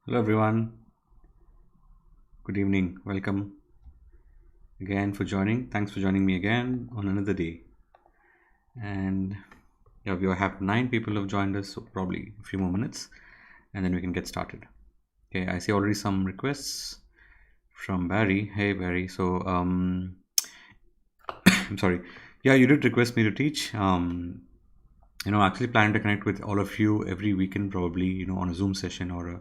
Hello everyone, good evening, welcome again for joining. Thanks for joining me again on another day. And yeah, we have 9 people who have joined us, so probably a few more minutes and then we can get started. Okay, I see already some requests from Barry. Hey Barry, so I'm sorry. Yeah, you did request me to teach. Actually planning to connect with all of you every weekend, probably, on a Zoom session or a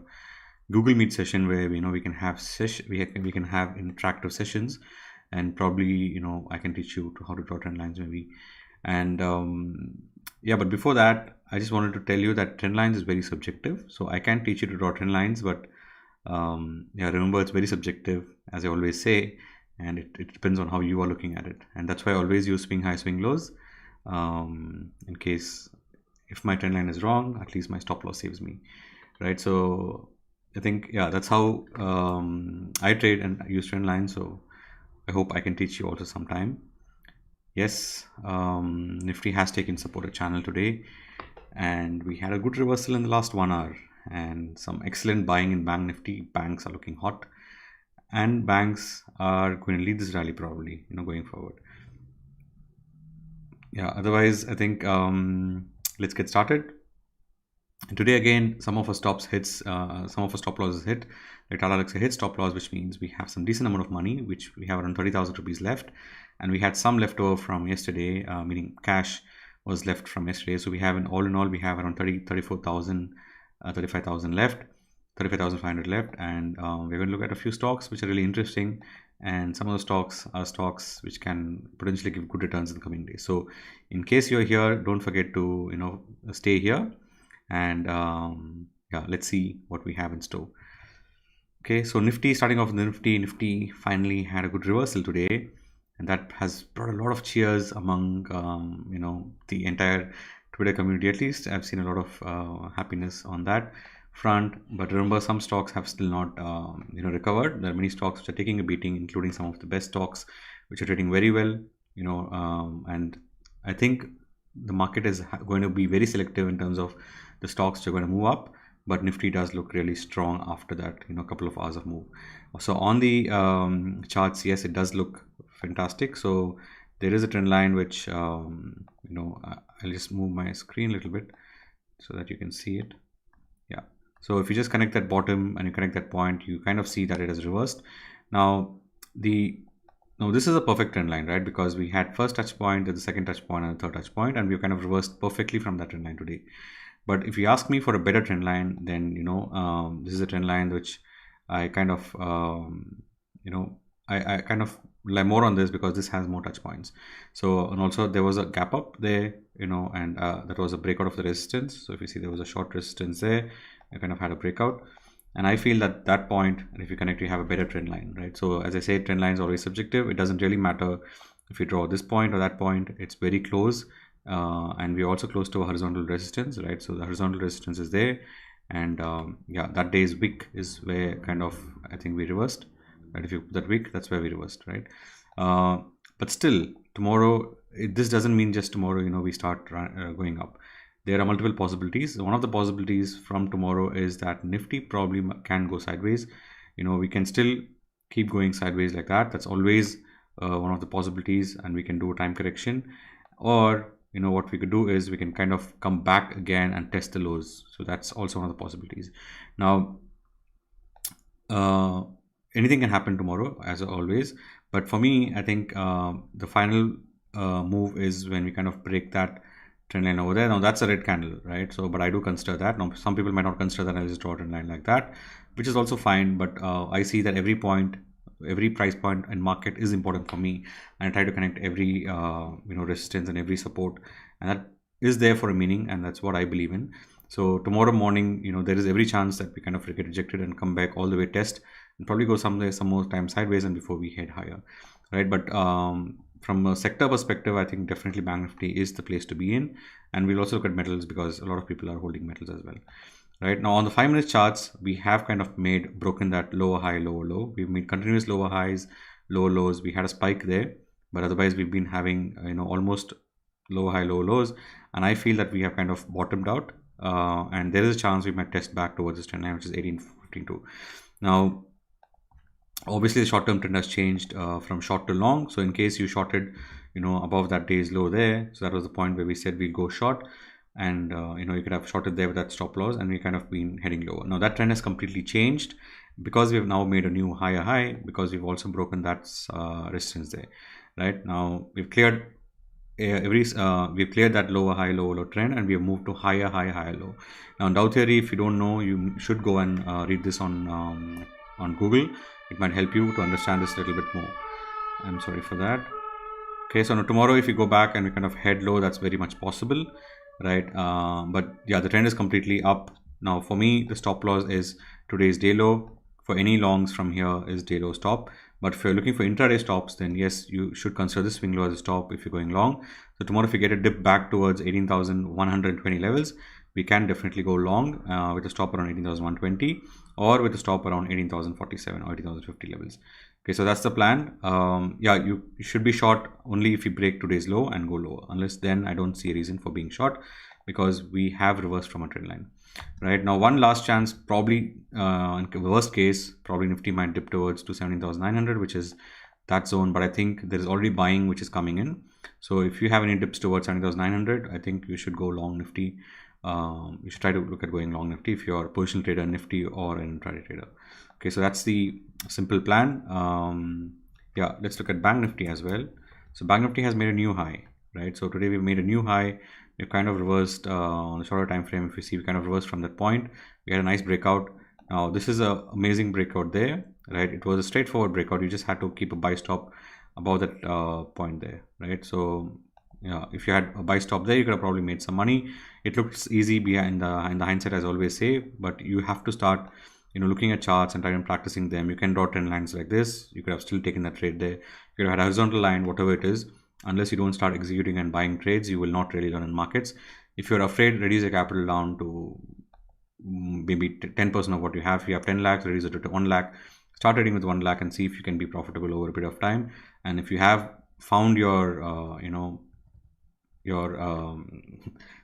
Google Meet session where we can have we can have interactive sessions, and probably I can teach you how to draw trend lines maybe. And yeah, but before that, I just wanted to tell you that trend lines is very subjective. So I can teach you to draw trend lines, but yeah, remember it's very subjective, as I always say, and it depends on how you are looking at it. And that's why I always use swing high, swing lows, in case if my trend line is wrong, at least my stop loss saves me, right? So I think, yeah, that's how I trade and use trend lines. So I hope I can teach you also sometime. Yes, Nifty has taken supported channel today, and we had a good reversal in the last 1 hour and some excellent buying in BankNifty. Banks are looking hot, and banks are going to lead this rally probably, going forward. Yeah, otherwise I think let's get started. And today again, some of our stop losses hit. Like Tata Alexa hit stop loss, which means we have some decent amount of money, which we have around 30,000 rupees left, and we had some leftover from yesterday, meaning cash was left from yesterday. So we have all in all we have around 34,000, 35,000 left, 35,500 left, and we're going to look at a few stocks which are really interesting, and some of the stocks are stocks which can potentially give good returns in the coming days. So in case you're here, don't forget to stay here. And yeah, let's see what we have in store. Okay, so Nifty, starting off with Nifty finally had a good reversal today, and that has brought a lot of cheers among the entire Twitter community. At least I've seen a lot of happiness on that front. But remember, some stocks have still not recovered. There are many stocks which are taking a beating, including some of the best stocks which are trading very well. And I think the market is going to be very selective in terms of the stocks which are going to move up, but Nifty does look really strong after that, a couple of hours of move. So on the charts, yes, it does look fantastic. So there is a trend line which I'll just move my screen a little bit so that you can see it. Yeah, so if you just connect that bottom and you connect that point, you kind of see that it has reversed. Now this is a perfect trend line, right? Because we had first touch point, the second touch point, and the third touch point, and we kind of reversed perfectly from that trend line today. But if you ask me for a better trend line, then this is a trend line which I kind of I kind of rely more on this because this has more touch points. So, and also there was a gap up there, and that was a breakout of the resistance. So if you see there was a short resistance there, I kind of had a breakout. And I feel that point, and if you connect, you have a better trend line, right? So as I say, trend line is always subjective. It doesn't really matter if you draw this point or that point. It's very close, and we're also close to a horizontal resistance, right? So the horizontal resistance is there, and yeah, that day's wick is where kind of I think we reversed, right? If you put that wick, that's where we reversed, right? But still, tomorrow, this doesn't mean just tomorrow, we start going up. There are multiple possibilities. One of the possibilities from tomorrow is that Nifty probably can go sideways. We can still keep going sideways like that. That's always one of the possibilities, and we can do a time correction. Or what we could do is we can kind of come back again and test the lows. So that's also one of the possibilities. Now, anything can happen tomorrow, as always. But for me, I think the final move is when we kind of break that trend line over there. Now that's a red candle, right? So, but I do consider that. Now, some people might not consider that. I'll just draw a trend line like that, which is also fine. But I see that every price point and market is important for me, and I try to connect every resistance and every support, and that is there for a meaning, and that's what I believe in. So tomorrow morning, there is every chance that we kind of get rejected and come back all the way, test, and probably go some more time sideways and before we head higher, right? But from a sector perspective, I think definitely Bank Nifty is the place to be in, and we'll also look at metals because a lot of people are holding metals as well. Right now on the 5-minute charts, we have kind of broken that lower high, lower low. We've made continuous lower highs, lower lows. We had a spike there, but otherwise we've been having almost lower high, lower lows, and I feel that we have kind of bottomed out, and there is a chance we might test back towards this trend line, which is 2015 too. Now, obviously the short-term trend has changed from short to long. So in case you shorted, above that day's low there, so that was the point where we said we'll go short, and you could have shorted there with that stop loss, and we kind of been heading lower. Now that trend has completely changed because we've now made a new higher high, because we've also broken that resistance there. Right now we've cleared we've cleared that lower high low trend, and we have moved to higher high higher low. Now in Dow theory, if you don't know, you should go and read this on Google. It might help you to understand this a little bit more. I'm sorry for that. Okay, so now tomorrow if you go back and we kind of head low, that's very much possible, right? But yeah, the trend is completely up. Now for me, the stop loss is today's day low. For any longs from here is day low stop. But if you're looking for intraday stops, then yes, you should consider this swing low as a stop if you're going long. So tomorrow, if you get a dip back towards 18,120 levels, we can definitely go long with a stop around 18,120, or with a stop around 18,047 or 18,050 levels. Okay, so that's the plan. Yeah, you should be short only if you break today's low and go lower. Unless then, I don't see a reason for being short, because we have reversed from a trend line. Right now, one last chance, probably in worst case, probably Nifty might dip towards to 17,900, which is that zone. But I think there is already buying which is coming in. So if you have any dips towards 17,900, I think you should go long Nifty. You should try to look at going long Nifty if you're a positional trader, Nifty, or an intraday trader. Okay, so that's the simple plan. Yeah, let's look at BankNifty as well. So BankNifty has made a new high, right? So today we've made a new high. We've kind of reversed on the shorter time frame. If you see, we kind of reversed from that point. We had a nice breakout. Now this is an amazing breakout there, right? It was a straightforward breakout. You just had to keep a buy stop above that point there, right? So yeah, if you had a buy stop there, you could have probably made some money. It looks easy behind in the hindsight, as I always say, but you have to start looking at charts and trying and practicing them. You can draw trend lines like this. You could have still taken that trade there. You could have had a horizontal line, whatever it is. Unless you don't start executing and buying trades, you will not really learn in markets. If you're afraid, reduce your capital down to maybe 10% of what you have. If you have 10 lakhs, reduce it to 1 lakh. Start trading with 1 lakh and see if you can be profitable over a period of time. And if you have found your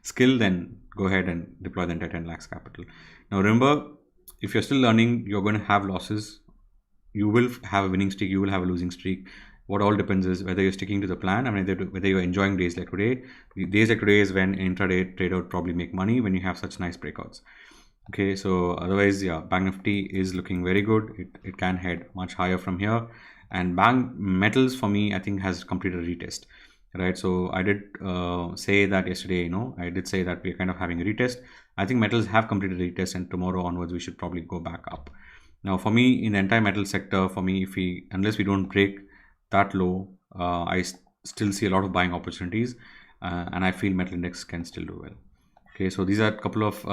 skill, then go ahead and deploy the entire 10 lakhs capital. Now remember, if you're still learning, you're going to have losses. You will have a winning streak, you will have a losing streak. What all depends is whether you're sticking to the plan. I mean, whether you're enjoying days like today. Days like today is when an intraday trader would probably make money, when you have such nice breakouts. Okay, so otherwise, yeah, BankNifty is looking very good. It can head much higher from here. And Bank Metals, for me, I think has completed a retest. Right, so I did say that yesterday, I did say that we're kind of having a retest. I think metals have completed a retest, and tomorrow onwards we should probably go back up. Now for me, in the entire metal sector, for me, unless we don't break that low, I still see a lot of buying opportunities, and I feel metal index can still do well. Okay, so these are a couple of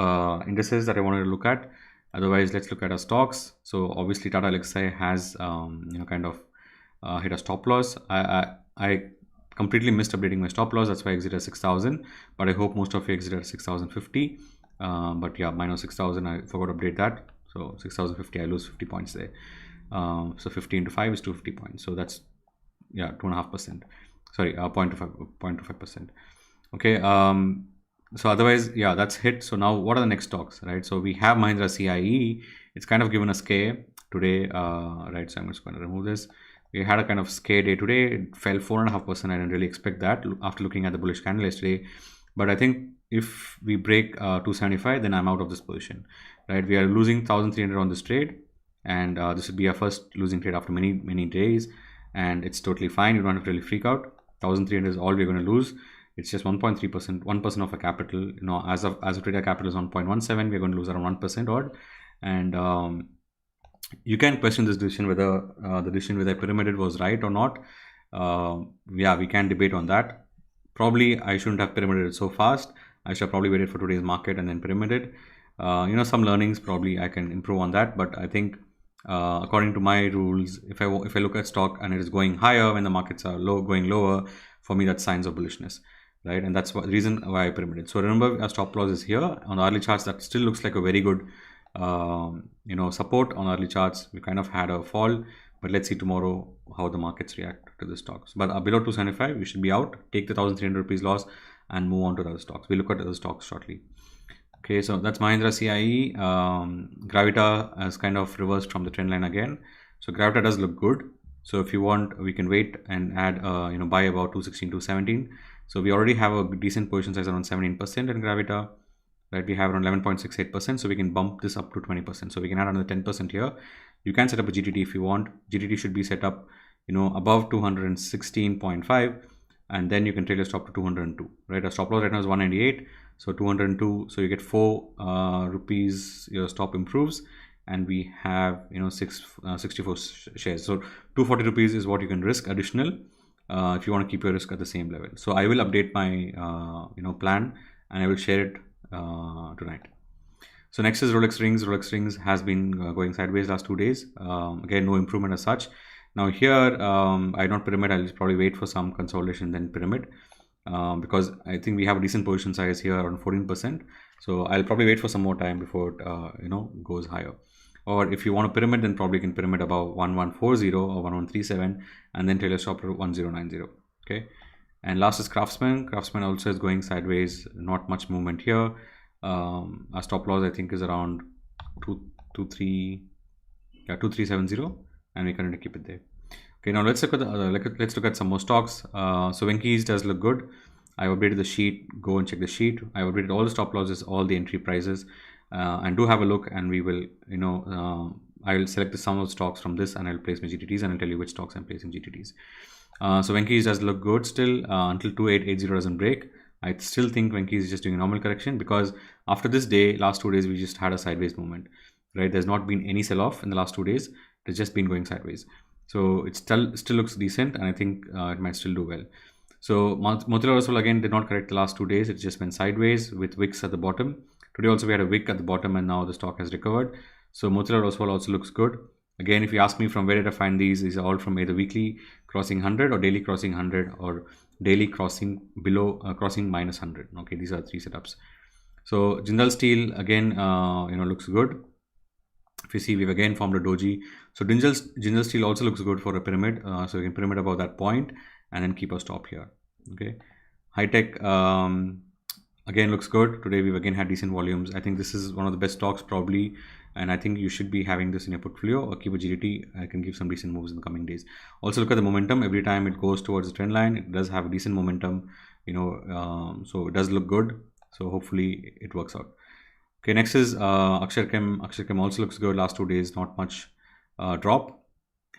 indices that I wanted to look at. Otherwise, let's look at our stocks. So obviously Tata Elxsi has kind of hit a stop loss. I completely missed updating my stop loss. That's why I exited at 6,000, but I hope most of you exited at 6,050. But yeah, minus 6,000, I forgot to update that. So 6,050, I lose 50 points there. So 50 into 5 is 250 points. So that's, yeah, 2.5%. Sorry, 0.25%. Okay. So otherwise, yeah, that's hit. So now what are the next stocks, right? So we have Mahindra CIE. It's kind of given a scare today, right? So I'm just going to remove this. We had a kind of scare day today. It fell 4.5%. I didn't really expect that after looking at the bullish candle yesterday. But I think if we break 275, then I'm out of this position, right? We are losing 1,300 on this trade, and this would be our first losing trade after many days, and it's totally fine. You don't have to really freak out. 1,300 is all we're going to lose. It's just 1.3%, 1% of a capital. As of trader capital is 1.17, we're going to lose around 1% odd, and you can question this decision, whether the decision whether I pyramided was right or not. Yeah, we can debate on that. Probably I shouldn't have pyramided so fast. I should have probably waited for today's market and then pyramided. Some learnings, probably I can improve on that. But I think according to my rules, if I look at stock and it is going higher when the markets are going lower, for me that's signs of bullishness, right? And that's the reason why I pyramided. So remember, our stop loss is here on the early charts. That still looks like a very good support on early charts. We kind of had a fall, but let's see tomorrow how the markets react to the stocks. But below 275, we should be out. Take the 1,300 rupees loss and move on to the other stocks. We'll look at other stocks shortly. Okay, so that's Mahindra CIE. Gravita has kind of reversed from the trend line again. So Gravita does look good. So if you want, we can wait and add, buy about 216, 217. So we already have a decent position size around 17% in Gravita, right? We have around 11.68%. So we can bump this up to 20%. So we can add another 10% here. You can set up a GTT if you want. GTT should be set up, above 216.5, and then you can trade a stop to 202, right? Our stop loss right now is 198. So 202, so you get 4 rupees, your stop improves, and we have 64 shares. So 240 rupees is what you can risk additional if you want to keep your risk at the same level. So I will update my plan, and I will share it tonight. So next is Rolex Rings. Rolex Rings has been going sideways last 2 days. Again, no improvement as such. Now here, I don't pyramid. I'll probably wait for some consolidation then pyramid. Because I think we have a decent position size here around 14%. So I'll probably wait for some more time before it goes higher. Or if you want a pyramid, then probably you can pyramid above 1140 or 1137 and then tail a stop to 1090. Okay. And last is Craftsman. Craftsman also is going sideways, not much movement here. Our stop loss I think is around 2370, and we currently keep it there. Okay, now let's look at some more stocks. So Venky's does look good. I updated the sheet. Go and check the sheet. I updated all the stop losses, all the entry prices, and do have a look. And we will, I will select the sum of stocks from this, and I'll place my GTTs, and I'll tell you which stocks I'm placing GTTs. So Venky's does look good still until 2880 doesn't break. I still think Venky's is just doing a normal correction, because after this day, last 2 days, we just had a sideways movement, right? There's not been any sell-off in the last 2 days. It's just been going sideways. So it still looks decent, and I think it might still do well. So Motilal Oswal again did not correct the last 2 days. It just went sideways with wicks at the bottom. Today also we had a wick at the bottom, and now the stock has recovered. So Motilal Oswal also looks good. Again, if you ask me from where did I find these are all from either weekly crossing 100 or daily crossing 100 or daily crossing below crossing minus 100. Okay, these are 3 setups. So Jindal Steel again looks good. If you see, we've again formed a doji. So Jindal Steel also looks good for a pyramid. So we can pyramid above that point and then keep a stop here. Okay. High Tech again looks good. Today we've again had decent volumes. I think this is one of the best stocks probably, and I think you should be having this in your portfolio or keep a GDT. I can give some decent moves in the coming days. Also look at the momentum. Every time it goes towards the trend line, it does have a decent momentum, so it does look good. So hopefully it works out. Okay, next is Aksharchem. Aksharchem also looks good. Last 2 days, not much drop.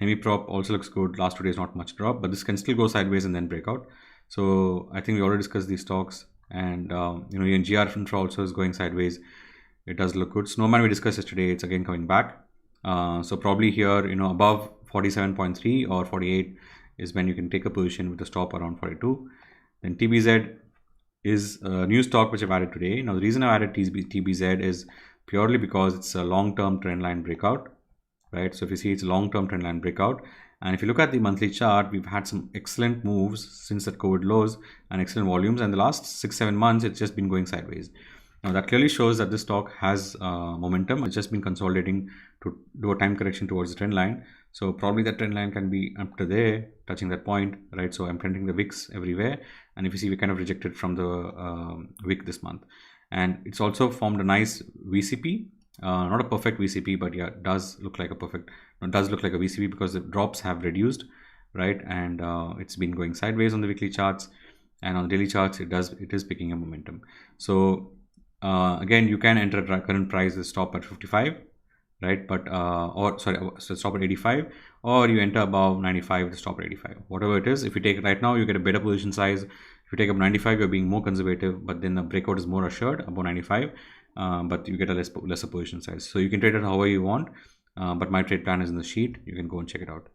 Hemiprop also looks good. Last 2 days, not much drop, but this can still go sideways and then break out. So I think we already discussed these stocks, and even GR Infra also is going sideways. It does look good. Snowman we discussed yesterday. It's again coming back. So probably here, above 47.3 or 48 is when you can take a position with a stop around 42. Then TBZ is a new stock which I've added today. Now the reason I added TBZ is purely because it's a long-term trend line breakout, right? So if you see, it's a long-term trend line breakout, and if you look at the monthly chart, we've had some excellent moves since that COVID lows and excellent volumes, and the last 6-7 months it's just been going sideways. Now that clearly shows that this stock has momentum. It's just been consolidating to do a time correction towards the trend line. So probably that trend line can be up to there, touching that point, right? So I'm printing the wicks everywhere, and if you see, we kind of rejected from the wick this month, and it's also formed a nice VCP. Not a perfect VCP, but yeah, it does look like a VCP because the drops have reduced, right? And it's been going sideways on the weekly charts, and on the daily charts it is picking up momentum. So again, you can enter at current price, the stop at 55, right? But so stop at 85, or you enter above 95, the stop at 85. Whatever it is, if you take it right now, you get a better position size. If you take up 95, you're being more conservative, but then the breakout is more assured above 95. But you get a lesser position size. So you can trade it however you want, but my trade plan is in the sheet. You can go and check it out.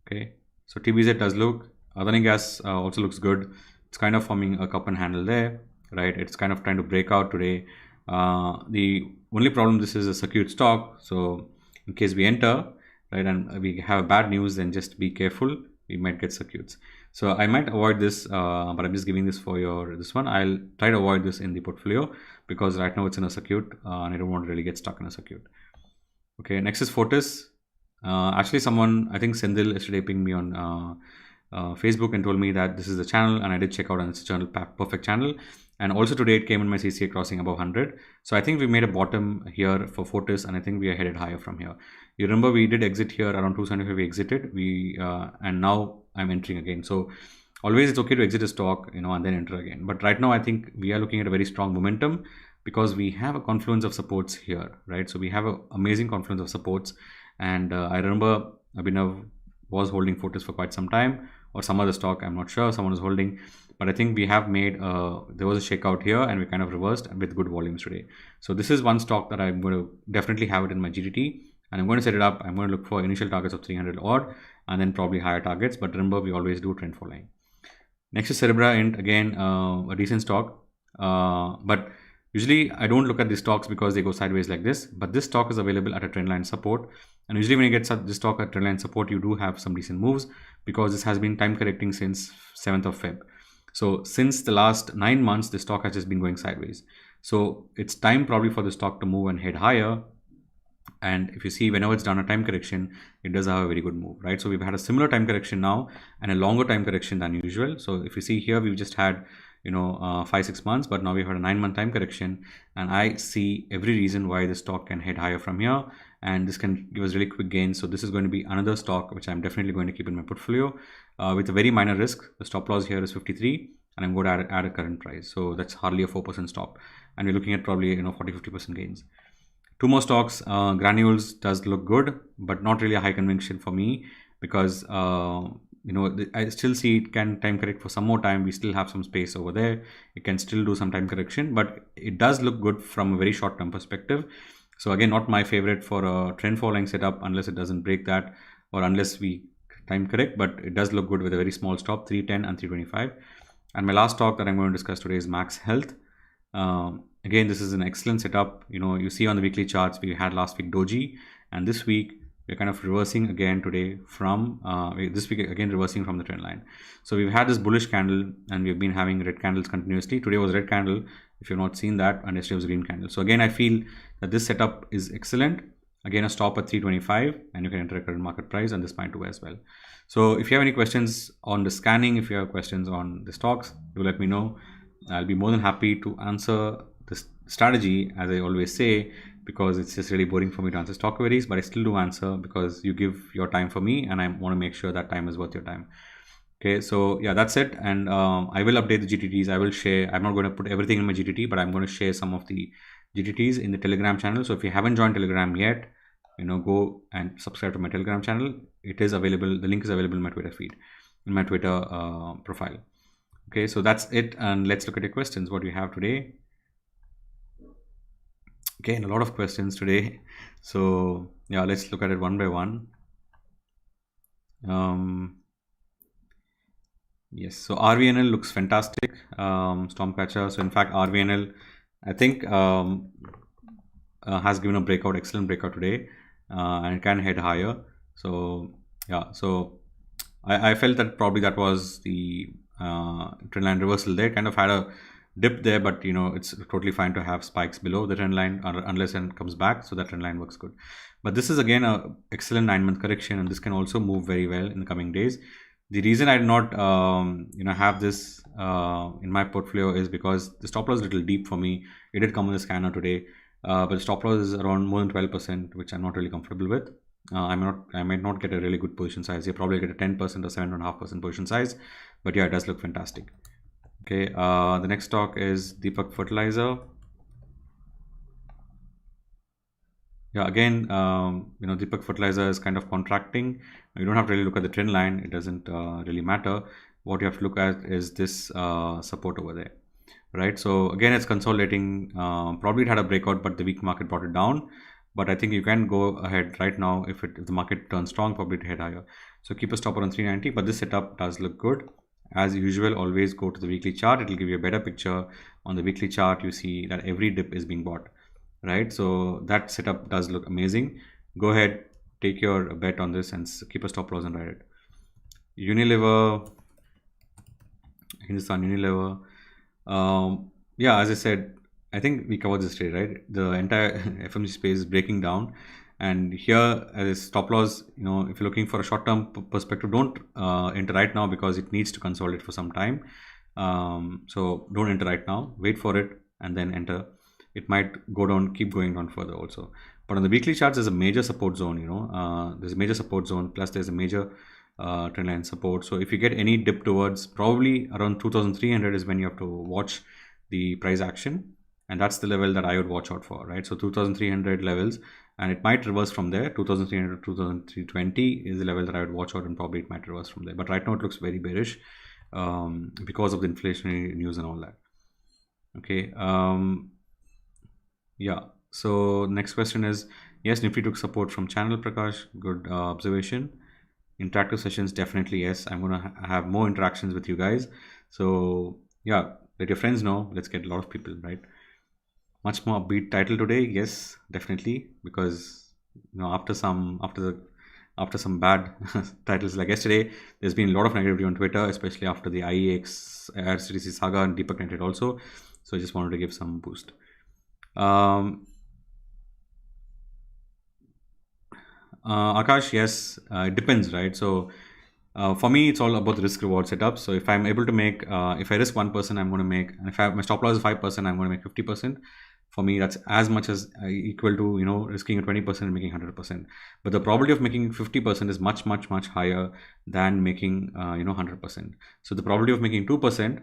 Okay, so TBZ does look. Adani Gas also looks good. It's kind of forming a cup and handle there, right? It's kind of trying to break out today. The only problem, this is a circuit stock, so in case we enter, right, and we have bad news, then just be careful. We might get circuits. So I might avoid this, but I'm just giving this for this one. I'll try to avoid this in the portfolio because right now it's in a circuit, and I don't want to really get stuck in a circuit. Okay, next is Fortis. Actually, someone, I think Sendil yesterday pinged me on Facebook and told me that this is the channel, and I did check out, and it's a channel, perfect channel. And also today it came in my CCA crossing above 100. So I think we made a bottom here for Fortis, and I think we are headed higher from here. You remember we did exit here around 275. We exited. And now I'm entering again. So always it's okay to exit a stock, and then enter again. But right now I think we are looking at a very strong momentum because we have a confluence of supports here, right? So we have an amazing confluence of supports. And I remember Abhinav was holding Fortis for quite some time, or some other stock, I'm not sure, someone was holding. But I think we have made, there was a shakeout here and we kind of reversed with good volumes today. So this is one stock that I'm going to definitely have it in my GTT, and I'm going to set it up. I'm going to look for initial targets of 300 odd and then probably higher targets. But remember, we always do trend following. Next is Cerebra Int, again, a decent stock. But usually I don't look at these stocks because they go sideways like this, but this stock is available at a trendline support. And usually when you get this stock at trendline support, you do have some decent moves because this has been time correcting since 7th of Feb. So since the last 9 months, the stock has just been going sideways. So it's time probably for the stock to move and head higher. And if you see, whenever it's done a time correction, it does have a very good move, right? So we've had a similar time correction now and a longer time correction than usual. So if you see here, we've just had 5-6 months, but now we've had a 9-month time correction, and I see every reason why the stock can head higher from here, and this can give us really quick gains. So this is going to be another stock which I'm definitely going to keep in my portfolio with a very minor risk. The stop loss here is 53, and I'm going to add a current price, so that's hardly a 4% stop, and we're looking at probably 40-50% gains. Two more stocks. Granules does look good, but not really a high conviction for me because I still see it can time correct for some more time. We still have some space over there. It can still do some time correction, but it does look good from a very short term perspective. So again, not my favorite for a trend following setup unless it doesn't break that or unless we time correct, but it does look good with a very small stop, 310 and 325. And my last stock that I'm going to discuss today is Max Health. Again, this is an excellent setup. You see on the weekly charts, we had last week doji, and this week we're kind of reversing again today from this week again reversing from the trend line. So we've had this bullish candle and we've been having red candles continuously. Today was red candle, if you've not seen that, and yesterday was green candle. So again, I feel that this setup is excellent. Again, a stop at 325, and you can enter a current market price, and this might do as well. So if you have any questions on the scanning, if you have questions on the stocks, do let me know. I'll be more than happy to answer this strategy, as I always say, because it's just really boring for me to answer stock queries, but I still do answer because you give your time for me and I want to make sure that time is worth your time. Okay, so yeah, that's it. And I will update the GTTs. I will share. I'm not going to put everything in my GTT, but I'm going to share some of the GTTs in the Telegram channel. So if you haven't joined Telegram yet, go and subscribe to my Telegram channel. It is available. The link is available in my Twitter feed, in my Twitter profile. Okay, so that's it. And let's look at your questions. What do you have today? Again, a lot of questions today. So yeah, let's look at it one by one. Yes, so RVNL looks fantastic. Stormcatcher. So in fact, RVNL, I think has given a breakout, excellent breakout today, and it can head higher. So yeah, so I felt that probably that was the trendline reversal there. Kind of had a dip there, but it's totally fine to have spikes below the trend line unless it comes back, so that trend line works good. But this is again a excellent 9-month correction, and this can also move very well in the coming days. The reason I did not have this in my portfolio is because the stop loss is a little deep for me. It did come on the scanner today, but the stop loss is around more than 12%, which I'm not really comfortable with. I might not get a really good position size here. Probably get a 10% or 7.5% position size, but yeah, it does look fantastic. Okay, the next stock is Deepak Fertilizer. Yeah, again, Deepak Fertilizer is kind of contracting. You don't have to really look at the trend line. It doesn't really matter. What you have to look at is this support over there, right? So again, it's consolidating. Probably it had a breakout, but the weak market brought it down. But I think you can go ahead right now if the market turns strong, probably to head higher. So keep a stop around 390, but this setup does look good. As usual, always go to the weekly chart. It will give you a better picture. On the weekly chart, you see that every dip is being bought, right? So that setup does look amazing. Go ahead, take your bet on this and keep a stop loss and ride it. Unilever, Hindustan Unilever. Yeah, as I said, I think we covered this today, right? The entire FMG space is breaking down, And here as stop loss, you know, if you're looking for a short-term perspective, don't enter right now because it needs to consolidate for some time. So don't enter right now, wait for it and then enter. It might go down, keep going down further also. But on the weekly charts, there's a major support zone, you know, there's a major support zone, plus there's a major trend line support. So if you get any dip towards probably around 2300 is when you have to watch the price action, and that's the level that I would watch out for, right? So 2300 levels, and it might reverse from there. 2300 to 2320 is the level that I would watch out, and probably it might reverse from there. But right now it looks very bearish because of the inflationary news and all that. Okay. Yeah. So next question is, yes, Nifty took support from channel, Prakash. Good observation. Interactive sessions, definitely yes. I'm gonna have more interactions with you guys. So yeah, let your friends know. Let's get a lot of people, right? Much more upbeat title today, yes, definitely, because you know after some bad titles like yesterday, there's been a lot of negativity on Twitter, especially after the IEX IRCTC saga and Deepak Fertilizer also. So I just wanted to give some boost. Akash, yes, it depends, right? So for me, it's all about the risk reward setup. So if I'm able to make, if I risk 1%, I'm going to make, and if I have my stop loss is 5%, I'm going to make 50%. For me, that's as much as equal to, you know, risking a 20% and making 100%. But the probability of making 50% is much higher than making, you know, 100%. So the probability of making 2%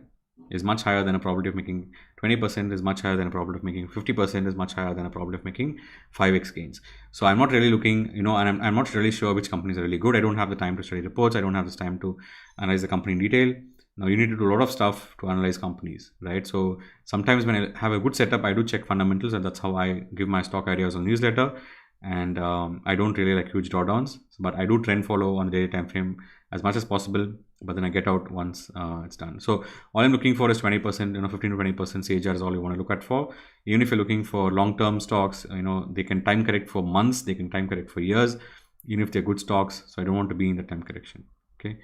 is much higher than a probability of making 20%, is much higher than a probability of making 50%, is much higher than a probability of making 5x gains. So I'm not really looking, you know, and I'm not really sure which companies are really good. I don't have the time to study reports. I don't have this time to analyze the company in detail. Now you need to do a lot of stuff to analyze companies, right? So sometimes when I have a good setup, I do check fundamentals, and that's how I give my stock ideas on newsletter. And I don't really like huge drawdowns, but I do trend follow on the daily time frame as much as possible, but then I get out once it's done. So all I'm looking for is 20%, you know, 15 to 20% CAGR is all you want to look at for. Even if you're looking for long-term stocks, you know, they can time correct for months, they can time correct for years, even if they're good stocks. So I don't want to be in the time correction. Okay.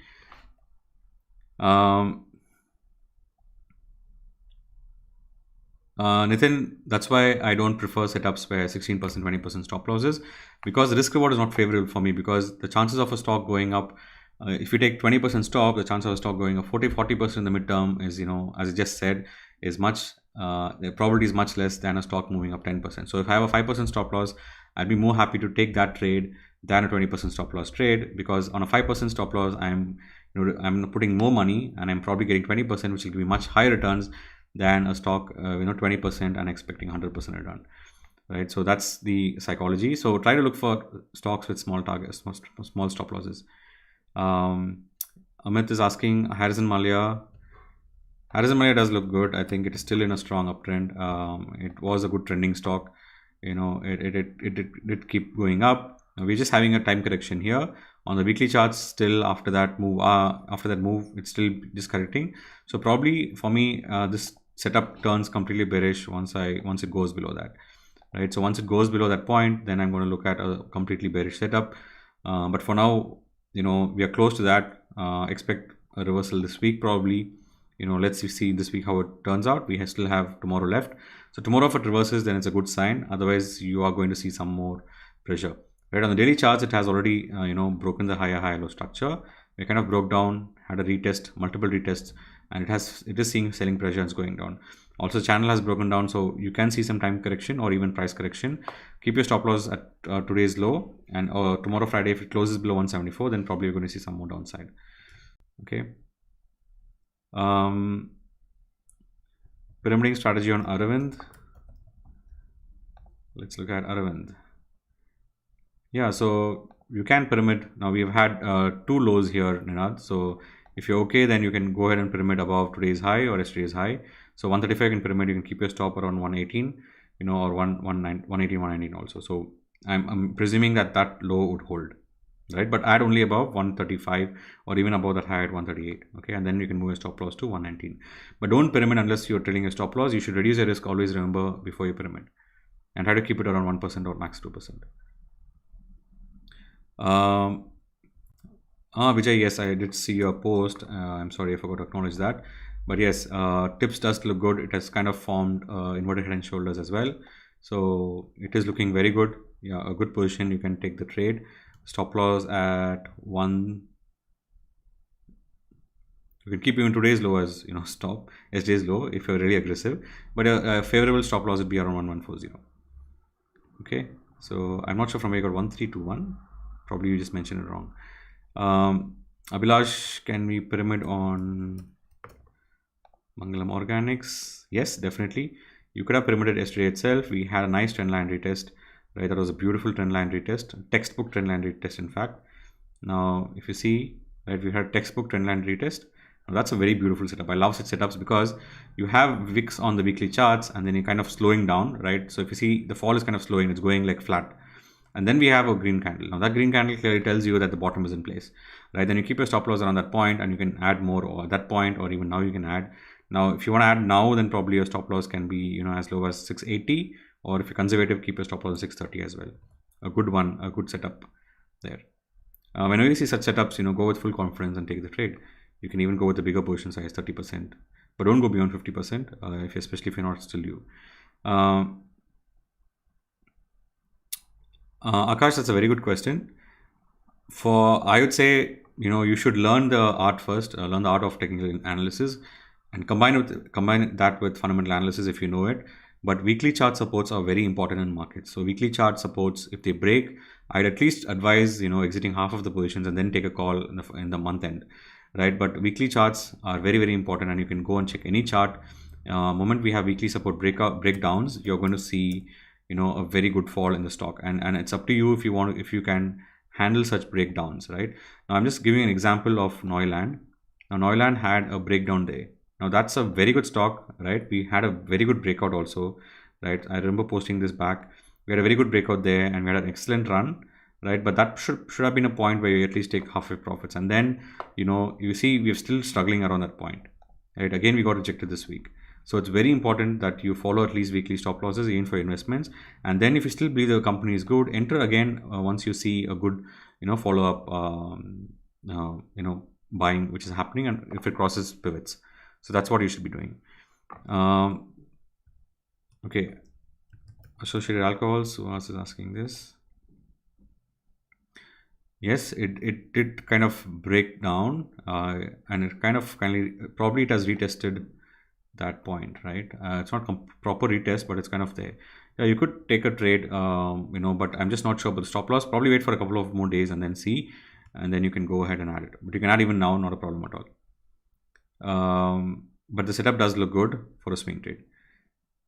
Nitin, that's why I don't prefer setups where 16%, 20% stop losses, because the risk reward is not favorable for me, because the chances of a stock going up, if you take 20% stop, the chance of a stock going up 40% in the midterm is, you know, as I just said, is much, the probability is much less than a stock moving up 10%. So if I have a 5% stop loss, I'd be more happy to take that trade than a 20% stop loss trade, because on a 5% stop loss, I'm putting more money and I'm probably getting 20%, which will give me much higher returns than a stock, you know, 20% and expecting 100% return, right? So that's the psychology. So try to look for stocks with small targets, small stop losses. Amit is asking, Harrison Mallya does look good. I think it is still in a strong uptrend. It was a good trending stock. You know, it keep going up. We're just having a time correction here on the weekly charts. Still after that move, it's still just correcting. So probably for me, this setup turns completely bearish once it goes below that, right? So once it goes below that point, then I'm going to look at a completely bearish setup. But for now, you know, we are close to that. Expect a reversal this week probably. You know, let's see this week how it turns out. We still have tomorrow left. So tomorrow if it reverses, then it's a good sign. Otherwise, you are going to see some more pressure. Right, on the daily charts, it has already, you know, broken the higher low structure. We kind of broke down, had a retest, multiple retests, and it is seeing selling pressure and it's going down. Also, channel has broken down, so you can see some time correction or even price correction. Keep your stop loss at today's low, and tomorrow Friday, if it closes below 174, then probably you're going to see some more downside. Okay. Pyramiding strategy on Aravind. Let's look at Aravind. Yeah, so you can pyramid. Now we've had 2 lows here, Ninad. So if you're okay, then you can go ahead and pyramid above today's high or yesterday's high. So 135 can pyramid. You can keep your stop around 118, you know, or 118, 119 also. So I'm presuming that low would hold, right? But add only above 135 or even above that high at 138. Okay, and then you can move your stop loss to 119. But don't pyramid unless you're trailing a stop loss. You should reduce your risk. Always remember before you pyramid, and try to keep it around 1% or max 2%. Vijay, yes, I did see your post. I'm sorry, I forgot to acknowledge that. But yes, tips does look good. It has kind of formed inverted head and shoulders as well. So it is looking very good. a good position, you can take the trade. Stop loss at 1. You can keep even today's low as stop, yesterday's low if you're really aggressive, but a favorable stop loss would be around 1140. Okay, so I'm not sure from where you got 1321. Probably you just mentioned it wrong. Abhilash, can we pyramid on Mangalam Organics? Yes, definitely. You could have pyramided yesterday itself. We had a nice trend line retest, right? That was a beautiful trend line retest, textbook trend line retest, in fact. Now, if you see, right, we had textbook trend line retest. Now, that's a very beautiful setup. I love such setups because you have wicks on the weekly charts and then you're kind of slowing down, right? So if you see the fall is kind of slowing, it's going like flat. And then we have a green candle. Now that green candle clearly tells you that the bottom is in place, right? Then you keep your stop loss around that point and you can add more or at that point, or even now you can add. Now, if you want to add now, then probably your stop loss can be, as low as 680, or if you're conservative, keep your stop loss at 630 as well. A good one, a good setup there. Whenever you see such setups, go with full confidence and take the trade. You can even go with the bigger position size, 30%, but don't go beyond 50%, especially if you're not still you. Akash, that's a very good question. I would say, you should learn the art first, learn the art of technical analysis, and combine that with fundamental analysis if you know it. But weekly chart supports are very important in markets. So weekly chart supports, if they break, I'd at least advise, exiting half of the positions and then take a call in the month end, right? But weekly charts are very, very important, and you can go and check any chart. Moment we have weekly support breakdowns, you're going to see, a very good fall in the stock, and it's up to you if you can handle such breakdowns, right? Now I'm just giving an example of Neuland. Now Neuland had a breakdown day. Now that's a very good stock, right? We had a very good breakout also, right? I remember posting this back. We had a very good breakout there and we had an excellent run, right? But that should have been a point where you at least take half your profits. And then, you see we're still struggling around that point, right? Again, we got rejected this week. So it's very important that you follow at least weekly stop losses even for investments. And then if you still believe the company is good, enter again once you see a good, follow up, buying which is happening, and if it crosses pivots. So that's what you should be doing. Okay. Associated alcohols, who else is asking this? Yes, it did kind of break down, and it probably it has retested that point, right? It's not proper retest, but it's kind of there. Yeah, you could take a trade, but I'm just not sure about the stop loss. Probably wait for a couple of more days and then see, and then you can go ahead and add it. But you can add even now, not a problem at all. But the setup does look good for a swing trade.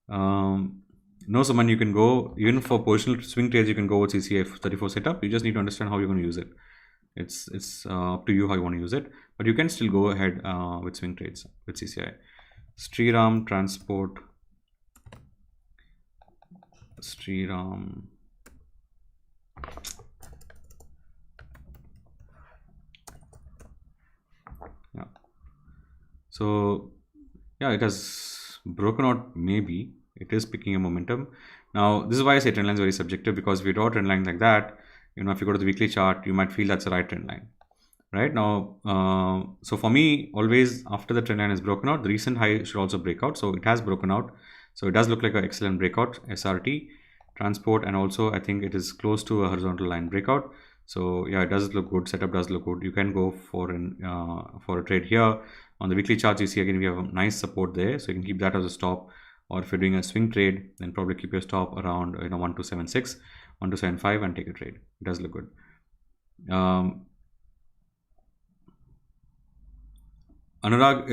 No, someone you can go even for positional swing trades. You can go with CCI 34 setup. You just need to understand how you're going to use it. It's up to you how you want to use it, but you can still go ahead with swing trades with CCI. Sriram Transport. Sriram. Yeah. So yeah, it has broken out. Maybe it is picking a momentum. Now, this is why I say trend line is very subjective, because if you draw a trend line like that, if you go to the weekly chart, you might feel that's the right trend line. Right now, so for me, always after the trend line is broken out, the recent high should also break out. So it has broken out. So it does look like an excellent breakout, SRT, transport, and also I think it is close to a horizontal line breakout. So yeah, it does look good. Setup does look good. You can go for a trade here. On the weekly charts, you see again we have a nice support there, so you can keep that as a stop. Or if you're doing a swing trade, then probably keep your stop around 1276, 1275 and take a trade. It does look good. Anurag,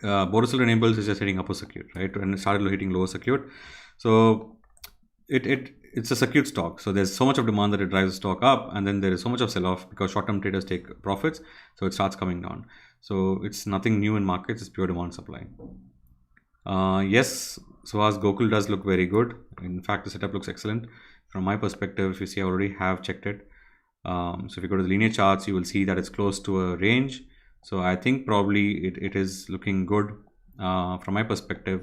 Borosil enables is just hitting upper circuit, right? And it started hitting lower circuit. So it's a circuit stock. So there's so much of demand that it drives the stock up, and then there is so much of sell-off because short-term traders take profits. So it starts coming down. So it's nothing new in markets. It's pure demand supply. Yes, Suhas, Gokul does look very good. In fact, the setup looks excellent. From my perspective, if you see, I already have checked it. So if you go to the linear charts, you will see that it's close to a range. So I think probably it is looking good. From my perspective,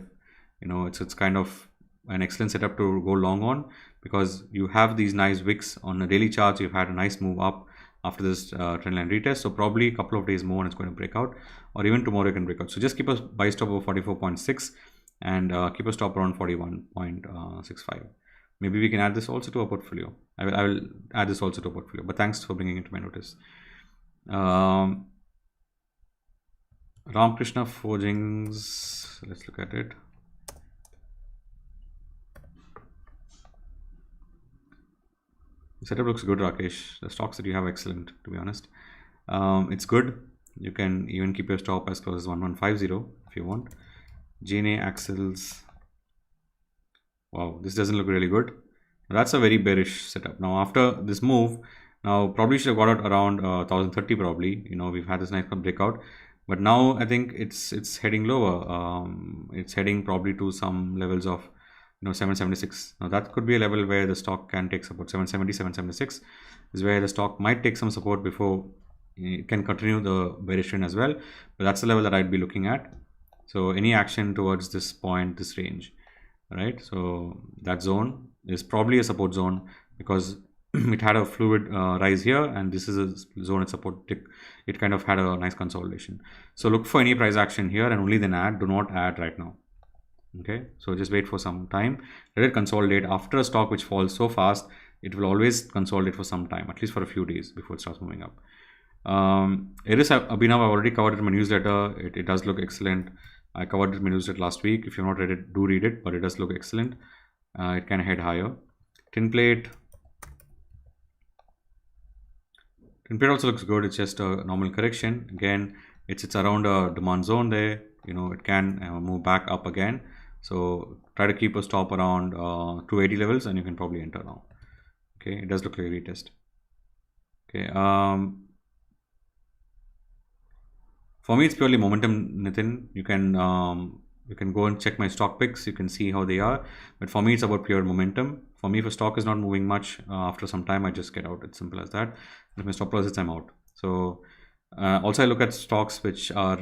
it's kind of an excellent setup to go long on, because you have these nice wicks on the daily charts. You've had a nice move up after this trendline retest. So probably a couple of days more and it's going to break out, or even tomorrow it can break out. So just keep a buy stop over 44.6 and keep a stop around 41.65. Maybe we can add this also to our portfolio. I will add this also to a portfolio, but thanks for bringing it to my notice. Ramkrishna Forgings, let's look at it. The setup looks good, Rakesh. The stocks that you have are excellent, to be honest. It's good. You can even keep your stop as close as 1150 if you want. GNA Axles. Wow, this doesn't look really good. That's a very bearish setup. Now after this move, now probably should have got it around 1030 probably. You know, we've had this nice breakout, but now I think it's heading lower. It's heading probably to some levels of 776. Now that could be a level where the stock can take support. 770, 776 is where the stock might take some support before it can continue the bearish trend as well. But that's the level that I'd be looking at. So any action towards this point, this range, right? So that zone is probably a support zone because it had a fluid rise here, and this is a zone at support. It kind of had a nice consolidation. So look for any price action here and only then add. Do not add right now. Okay, so just wait for some time, let it consolidate. After a stock which falls so fast, it will always consolidate for some time, at least for a few days before it starts moving up. Iris Abhinav, I've already covered it in my newsletter. It does look excellent. I covered it in my newsletter last week. If you've not read it, do read it, but it does look excellent. It can head higher. Tin plate also looks good. It's just a normal correction. Again, it's around a demand zone there. It can move back up again. So try to keep a stop around 280 levels, and you can probably enter now. Okay, it does look like a retest. Okay, for me it's purely momentum, Nitin. You can go and check my stock picks. You can see how they are. But for me, it's about pure momentum. For me, if a stock is not moving much, after some time, I just get out. It's simple as that. If my stop loss hits, I'm out. So also I look at stocks which are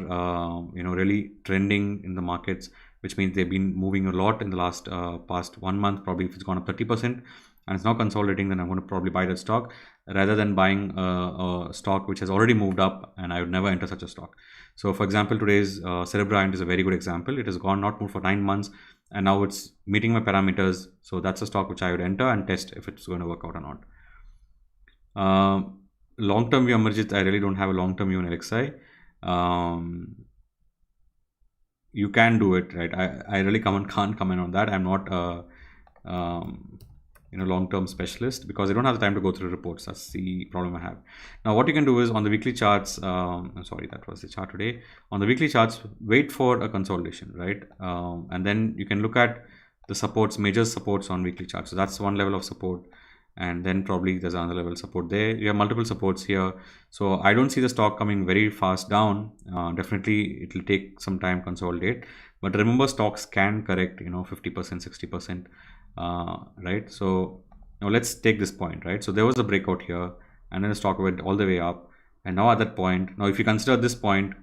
really trending in the markets, which means they've been moving a lot in the last past 1 month. Probably if it's gone up 30% and it's now consolidating, then I'm going to probably buy that stock rather than buying a stock which has already moved up, and I would never enter such a stock. So for example, today's Cerebra is a very good example. It has not moved for 9 months, and now it's meeting my parameters. So that's a stock which I would enter and test if it's going to work out or not. Long-term view, Amarjit, I really don't have a long-term view in LXI. You can do it, right? I really can't comment on that. I'm not long-term specialist because I don't have the time to go through reports. That's the problem I have. Now what you can do is on the weekly charts, I'm sorry, that was the chart today. On the weekly charts, wait for a consolidation, right? And then you can look at the supports, major supports on weekly charts. So that's one level of support, and then probably there's another level of support there. You have multiple supports here. So I don't see the stock coming very fast down. Definitely it will take some time to consolidate, but remember, stocks can correct 50%, 60%, right? So now let's take this point, right? So there was a breakout here, and then the stock went all the way up, and now at that point, now if you consider this point,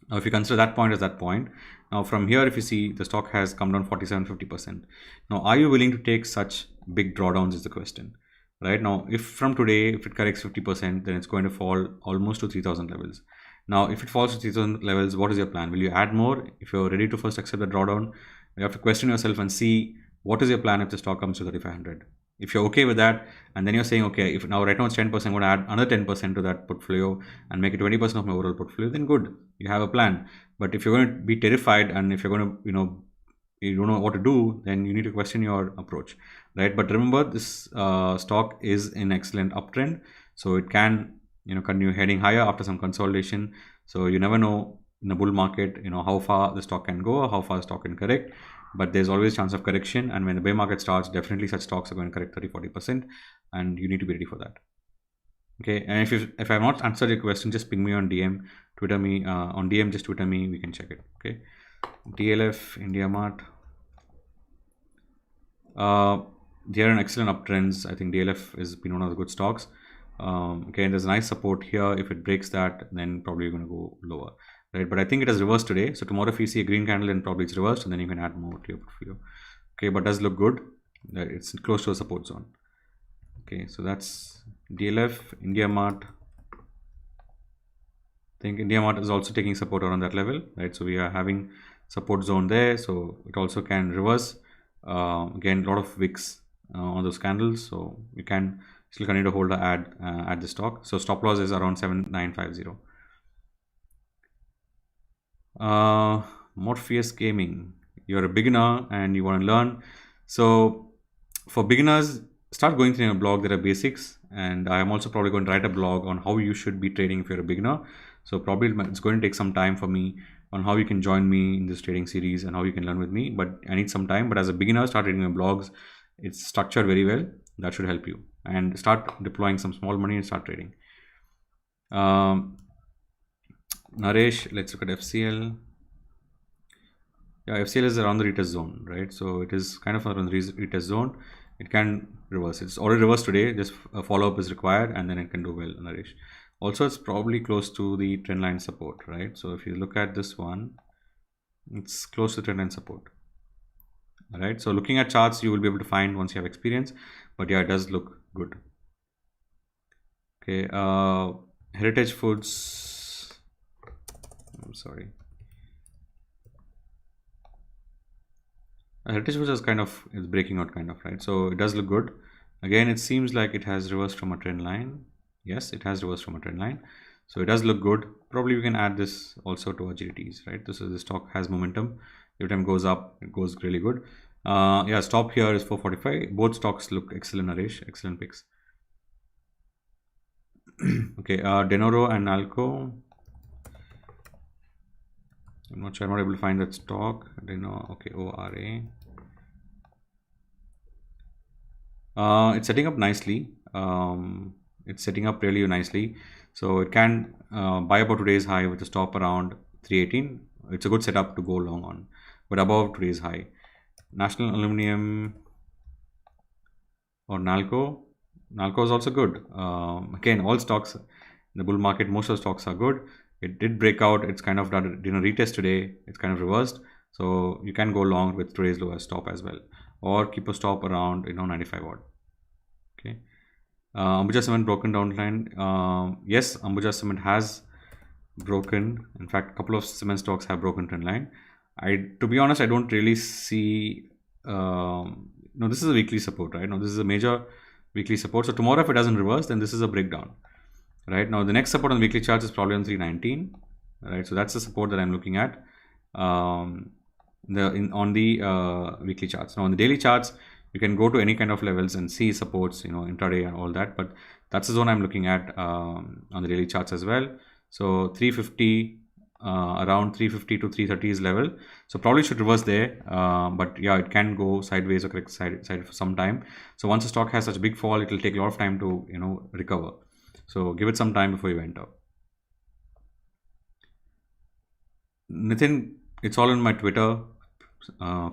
now if you consider that point as that point, now from here, if you see, the stock has come down 47-50%. Now are you willing to take such big drawdowns is the question, right? Now if from today, if it corrects 50%, then it's going to fall almost to 3000 levels. Now if it falls to 3000 levels, what is your plan? Will you add more? If you're ready to first accept the drawdown, you have to question yourself and see what is your plan if the stock comes to 3500. If you're okay with that, and then you're saying, okay, if now right now it's 10%, I'm going to add another 10% to that portfolio and make it 20% of my overall portfolio, then good, you have a plan. But if you're going to be terrified, and if you're going to, you don't know what to do, then you need to question your approach, right? But remember, this stock is in excellent uptrend, so it can continue heading higher after some consolidation. So you never know in the bull market how far the stock can go or how far the stock can correct, but there's always chance of correction. And when the bear market starts, definitely such stocks are going to correct 30-40%, and you need to be ready for that. Okay, and if I've not answered your question, just ping me on DM, Twitter me on DM, just Twitter me, we can check it. Okay, DLF, India Mart, they are in excellent uptrends. I think DLF has been one of the good stocks. Okay, there's a nice support here. If it breaks that, then probably you're going to go lower, right? But I think it has reversed today. So tomorrow, if you see a green candle, then probably it's reversed, and then you can add more to your portfolio. Okay, but does look good. It's close to a support zone. Okay, so that's DLF, India Mart. I think India Mart is also taking support around that level, right? So we are having support zone there, so it also can reverse Again, a lot of wicks on those candles, so you can still continue to hold the at the stock. So stop loss is around 7950. Morpheus Gaming, you're a beginner and you want to learn. So for beginners, start going through your blog. There are basics, and I am also probably going to write a blog on how you should be trading if you're a beginner. So probably it's going to take some time for me on how you can join me in this trading series and how you can learn with me, but I need some time. But as a beginner, start reading my blogs. It's structured very well. That should help you, and start deploying some small money and start trading. Naresh, let's look at FCL. Yeah, FCL is around the retest zone, right? So it is kind of around the retest zone. It can reverse. It's already reversed today. Just a follow-up is required, and then it can do well, Naresh. Also, it's probably close to the trendline support, right? So if you look at this one, it's close to trendline support. All right. So looking at charts, you will be able to find once you have experience. But yeah, it does look good. Okay. Heritage Foods. I'm sorry. Heritage Foods is breaking out right? So it does look good. Again, it seems like it has reversed from a trend line. Yes, it has reversed from a trend line. So it does look good. Probably we can add this also to our GTs, right? The stock has momentum. Every time it goes up, it goes really good. Yeah, stop here is 445. Both stocks look excellent, Naresh. Excellent picks. Okay, Denoro and Nalco. I'm not sure. I'm not able to find that stock. Denoro. Okay, ORA. It's setting up nicely. It's setting up really nicely. So it can buy above today's high with a stop around 318. It's a good setup to go long on, but above today's high. National Aluminium or Nalco. Nalco is also good. Again, all stocks in the bull market, most of the stocks are good. It did break out. It's kind of done a retest today. It's kind of reversed. So you can go long with today's lowest stop as well, or keep a stop around 95 odd. Okay. Ambuja Cement broken down line. Yes, Ambuja Cement has broken. In fact, a couple of cement stocks have broken trend line. To be honest, I don't really see. No, this is a weekly support, right? No, this is a major weekly support. So tomorrow, if it doesn't reverse, then this is a breakdown, right? Now the next support on the weekly charts is probably on 319, right? So that's the support that I'm looking at on the weekly charts. Now on the daily charts, you can go to any kind of levels and see supports, intraday and all that, but that's the zone I'm looking at on the daily charts as well. So 350, around 350 to 330 is level, so probably should reverse there, but yeah, it can go sideways or correct side for some time. So once a stock has such a big fall, it will take a lot of time to recover. So give it some time before you enter. Nitin, it's all on my Twitter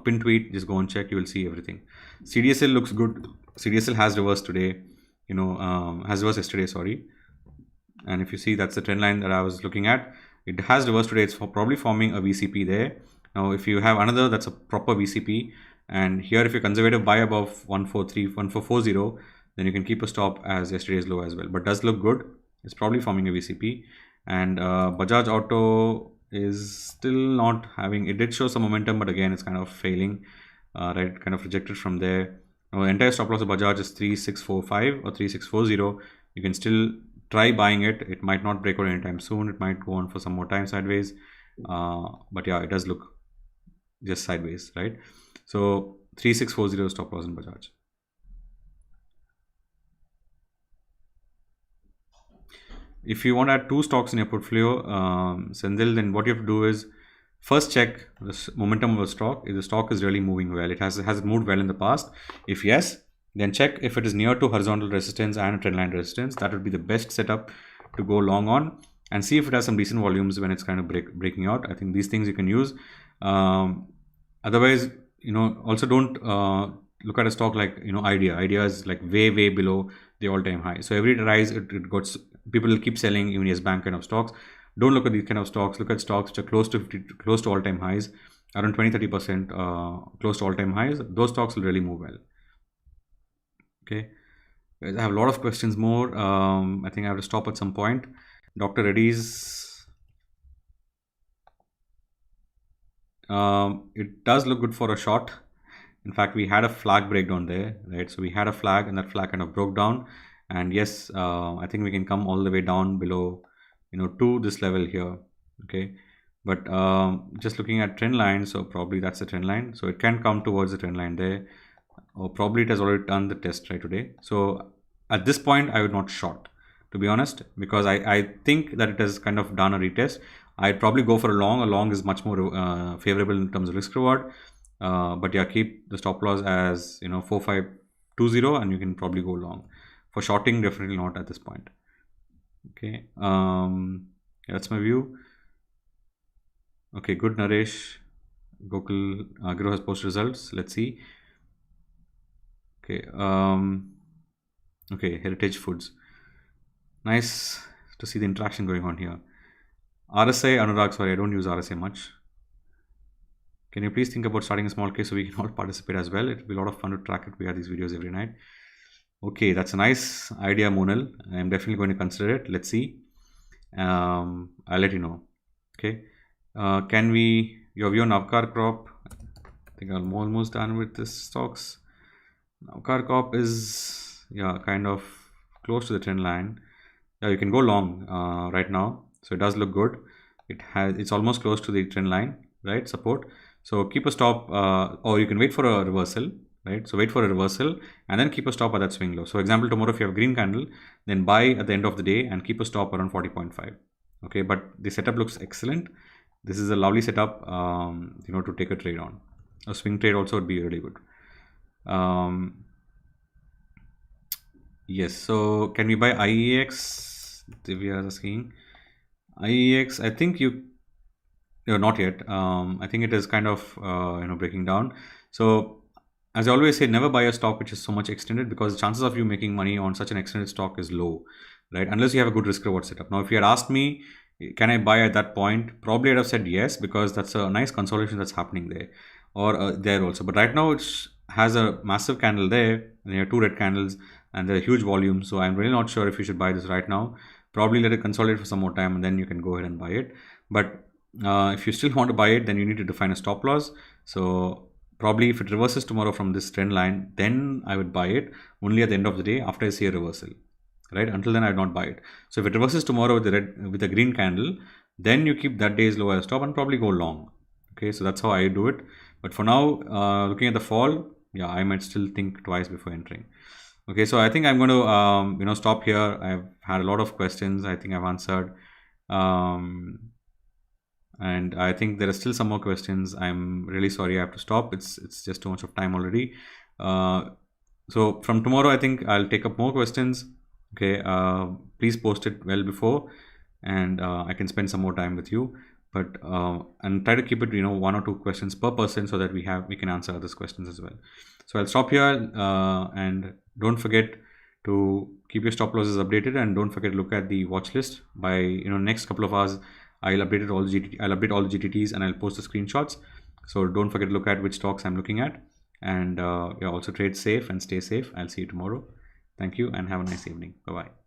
pin tweet. Just go and check. You will see everything. CDSL looks good. CDSL has reversed today. Has reversed yesterday. Sorry. And if you see, that's the trend line that I was looking at. It has reversed today. It's probably forming a VCP there. Now, if you have another, that's a proper VCP. And here, if you're conservative, buy above 1440, then you can keep a stop as yesterday's low as well. But does look good. It's probably forming a VCP. And Bajaj Auto is still not having. It did show some momentum, but again, it's kind of failing. Right, kind of rejected from there. Now, the entire stop loss of Bajaj is 3645 or 3640. You can still try buying it. It might not break out anytime soon. It might go on for some more time sideways. But yeah, it does look just sideways, right? So 3640 stop loss in Bajaj. If you want to add two stocks in your portfolio, Sendil, then what you have to do is first check the momentum of the stock. If the stock is really moving well, has it moved well in the past? If yes, then check if it is near to horizontal resistance and trendline resistance. That would be the best setup to go long on, and see if it has some decent volumes when it's kind of breaking out. I think these things you can use. Otherwise, also don't look at a stock like Idea. Idea is like way below the all-time high. So every rise, it got, people will keep selling even Yes Bank kind of stocks. Don't look at these kind of stocks. Look at stocks which are close to all-time highs, around 20-30% close to all-time highs. Those stocks will really move well. Okay, I have a lot of questions more. I think I have to stop at some point. Dr. Reddy's, it does look good for a short. In fact, we had a flag breakdown there, right? So we had a flag, and that flag kind of broke down. And yes, I think we can come all the way down below, to this level here. Okay, but just looking at trend line, so probably that's the trend line. So it can come towards the trend line there, or probably it has already done the test right today. So at this point, I would not short, to be honest, because I think that it has kind of done a retest. I'd probably go for a long. A long is much more favorable in terms of risk reward. But yeah, keep the stop loss as 4520, and you can probably go long. For shorting, definitely not at this point. Okay, yeah, that's my view. Okay, good, Naresh. Gokul Guru has posted results. Let's see. Okay, okay, Heritage Foods. Nice to see the interaction going on here. RSI, Anurag, sorry, I don't use RSI much. Can you please think about starting a small case so we can all participate as well? It will be a lot of fun to track it. We have these videos every night. Okay, that's a nice idea, Monal. I'm definitely going to consider it. Let's see. I'll let you know. Okay. Can we, your view on Avkar Crop? I think I'm almost done with this stocks. Avkar Crop is, yeah, kind of close to the trend line. Yeah, you can go long right now. So it does look good. It's almost close to the trend line, right? Support. So keep a stop, or you can wait for a reversal, right? So wait for a reversal and then keep a stop at that swing low. So example, tomorrow if you have a green candle, then buy at the end of the day and keep a stop around 40.5. Okay, but the setup looks excellent. This is a lovely setup, to take a trade on. A swing trade also would be really good. Yes, so can we buy IEX? Divya is asking. IEX, I think not yet. I think it is kind of breaking down. So as I always say, never buy a stock which is so much extended, because the chances of you making money on such an extended stock is low, right? Unless you have a good risk reward setup. Now, if you had asked me, can I buy at that point? Probably I'd have said yes, because that's a nice consolidation that's happening there, or there also. But right now it has a massive candle there, and there are two red candles, and there are huge volumes. So I'm really not sure if you should buy this right now. Probably let it consolidate for some more time, and then you can go ahead and buy it. But if you still want to buy it, then you need to define a stop loss. So probably if it reverses tomorrow from this trend line, then I would buy it only at the end of the day after I see a reversal, right? Until then I would not buy it. So if it reverses tomorrow with the green candle, then you keep that day's low as stop and probably go long. Okay, so that's how I do it. But for now, looking at the fall, yeah, I might still think twice before entering. Okay, so I think I'm going to stop here. I've had a lot of questions. I think I've answered. And I think there are still some more questions. I'm really sorry I have to stop. It's just too much of time already. So from tomorrow, I think I'll take up more questions. Okay, please post it well before, and I can spend some more time with you. But and try to keep it, one or two questions per person, so that we can answer others' questions as well. So I'll stop here, and don't forget to keep your stop losses updated, and don't forget to look at the watch list. By next couple of hours, I'll update all the GTTs, and I'll post the screenshots. So don't forget to look at which stocks I'm looking at, and also trade safe and stay safe. I'll see you tomorrow. Thank you, and have a nice evening. Bye bye.